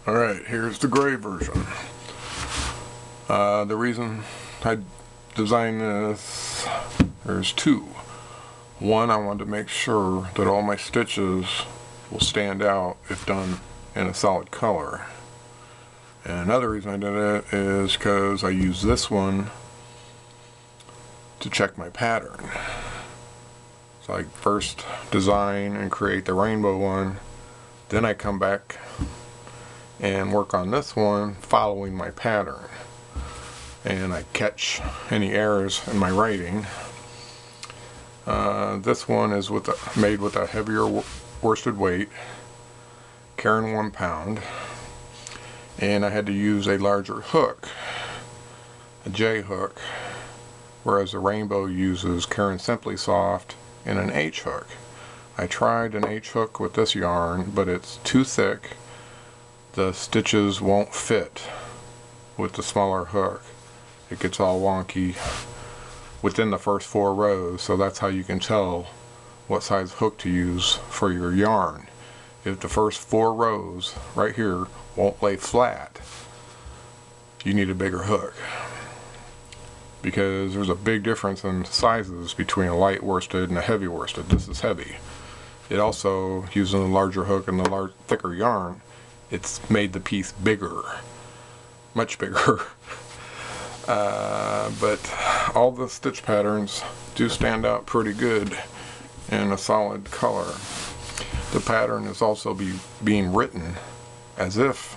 Alright, here's the gray version. The reason I designed this, there's two. One, I wanted to make sure that all my stitches will stand out if done in a solid color. And another reason I did it is because I use this one to check my pattern. So I first design and create the rainbow one, then I come back and work on this one following my pattern, and I catch any errors in my writing. This one is made with a heavier worsted weight, carrying 1 pound, and I had to use a larger hook, a J hook, whereas the rainbow uses Caron Simply Soft and an H hook. I tried an H hook with this yarn, but it's too thick. The stitches won't fit with the smaller hook. It gets all wonky within the first 4 rows, so that's how you can tell what size hook to use for your yarn. If the first 4 rows right here won't lay flat, you need a bigger hook, because there's a big difference in sizes between a light worsted and a heavy worsted. This is heavy. It also, using a larger hook and the thicker yarn, it's made the piece bigger, much bigger. But all the stitch patterns do stand out pretty good in a solid color. The pattern is also being written as if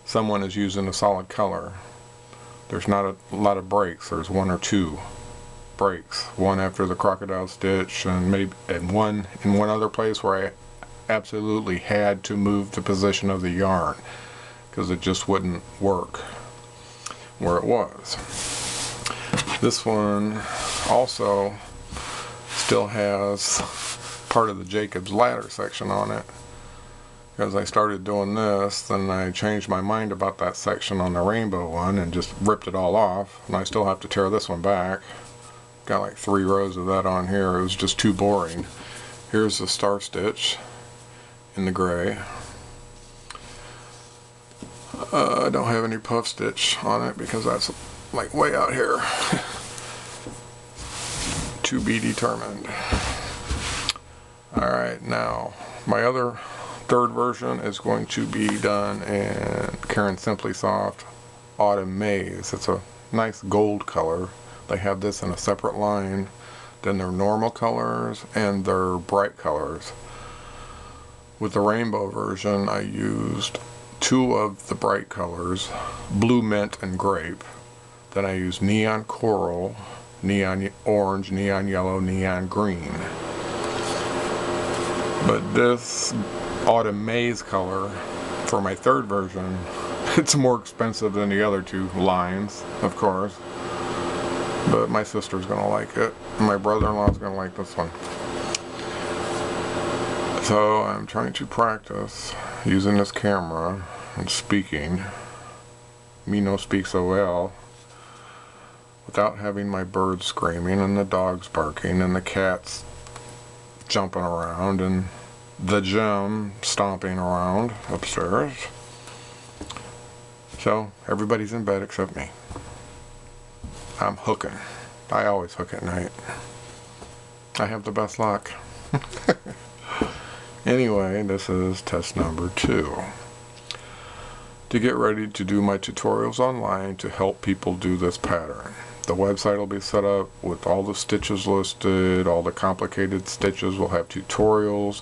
someone is using a solid color. There's not a lot of breaks. There's 1 or 2 breaks, one after the crocodile stitch, and maybe one in one other place where I absolutely had to move the position of the yarn because it just wouldn't work where it was. This one also still has part of the Jacob's ladder section on it, because I started doing this, then I changed my mind about that section on the rainbow one and just ripped it all off, and I still have to tear this one back. Got like 3 rows of that on here. It was just too boring. Here's the star stitch in the gray. I don't have any puff stitch on it because that's like way out here. To be determined. Alright, now my other third version is going to be done in Caron Simply Soft Autumn Maize. It's a nice gold color. They have this in a separate line than their normal colors and their bright colors. With the rainbow version, I used 2 of the bright colors, blue mint and grape. Then I used neon coral, neon orange, neon yellow, neon green. But this autumn maize color for my third version, it's more expensive than the other 2 lines, of course. But my sister's gonna like it. My brother-in-law's gonna like this one. So I'm trying to practice using this camera and speaking. Me no speak so well. Without having my birds screaming and the dogs barking and the cats jumping around and the gym stomping around upstairs. So everybody's in bed except me. I'm hooking. I always hook at night. I have the best luck. Anyway, this is test number 2. To get ready to do my tutorials online to help people do this pattern. The website will be set up with all the stitches listed, all the complicated stitches will have tutorials.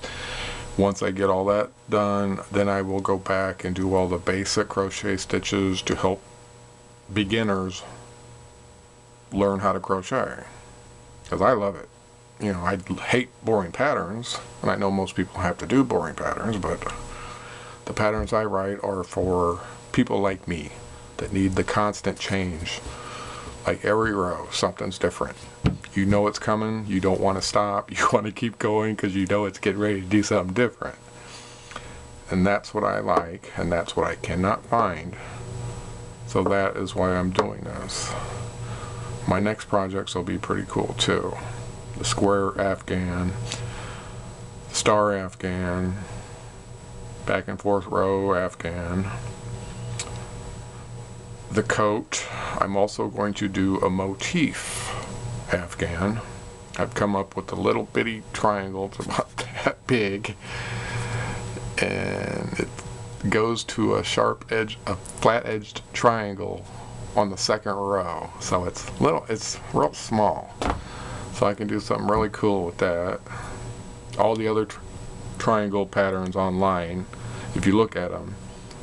Once I get all that done, then I will go back and do all the basic crochet stitches to help beginners learn how to crochet. Because I love it. You know, I hate boring patterns, and I know most people have to do boring patterns, but the patterns I write are for people like me that need the constant change. Like every row, something's different. You know it's coming, you don't want to stop, you want to keep going because you know it's getting ready to do something different. And that's what I like, and that's what I cannot find. So that is why I'm doing this. My next projects will be pretty cool too. The square Afghan, star Afghan, back and forth row Afghan. The coat, I'm also going to do a motif Afghan. I've come up with a little bitty triangle, it's about that big, and it goes to a sharp edge, a flat-edged triangle on the second row. So it's real small. So I can do something really cool with that. All the other triangle patterns online, if you look at them,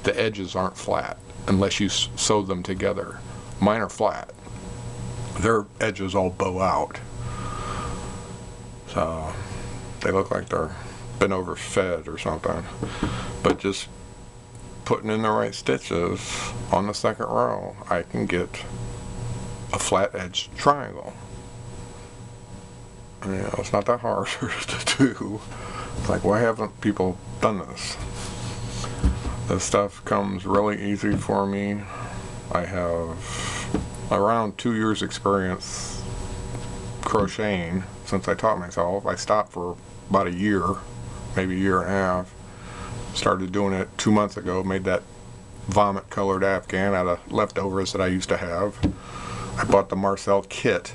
the edges aren't flat unless you sew them together. Mine are flat. Their edges all bow out. So they look like they're been overfed or something. But just putting in the right stitches on the second row, I can get a flat edged triangle. You know, it's not that hard to do. It's like, why haven't people done this? This stuff comes really easy for me. I have around 2 years experience crocheting since I taught myself. I stopped for about a year, maybe a year and a half. Started doing it 2 months ago, made that vomit colored Afghan out of leftovers that I used to have. I bought the Marcel kit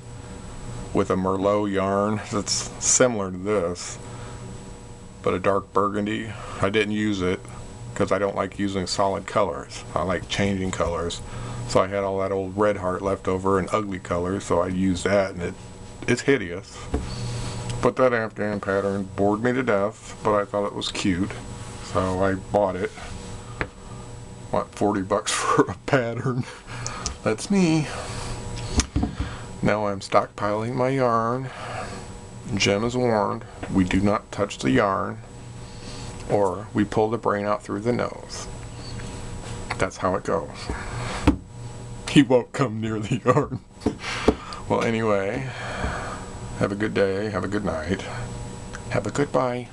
with a Merlot yarn that's similar to this, but a dark burgundy. I didn't use it because I don't like using solid colors. I like changing colors. So I had all that old Red Heart left over in ugly colors, so I used that, and it's hideous. But that Afghan pattern bored me to death, but I thought it was cute, so I bought it. What, 40 bucks for a pattern? That's me. Now I'm stockpiling my yarn. Jim is warned, we do not touch the yarn, or we pull the brain out through the nose. That's how it goes. He won't come near the yarn. Well, anyway, have a good day, have a good night, have a good bye.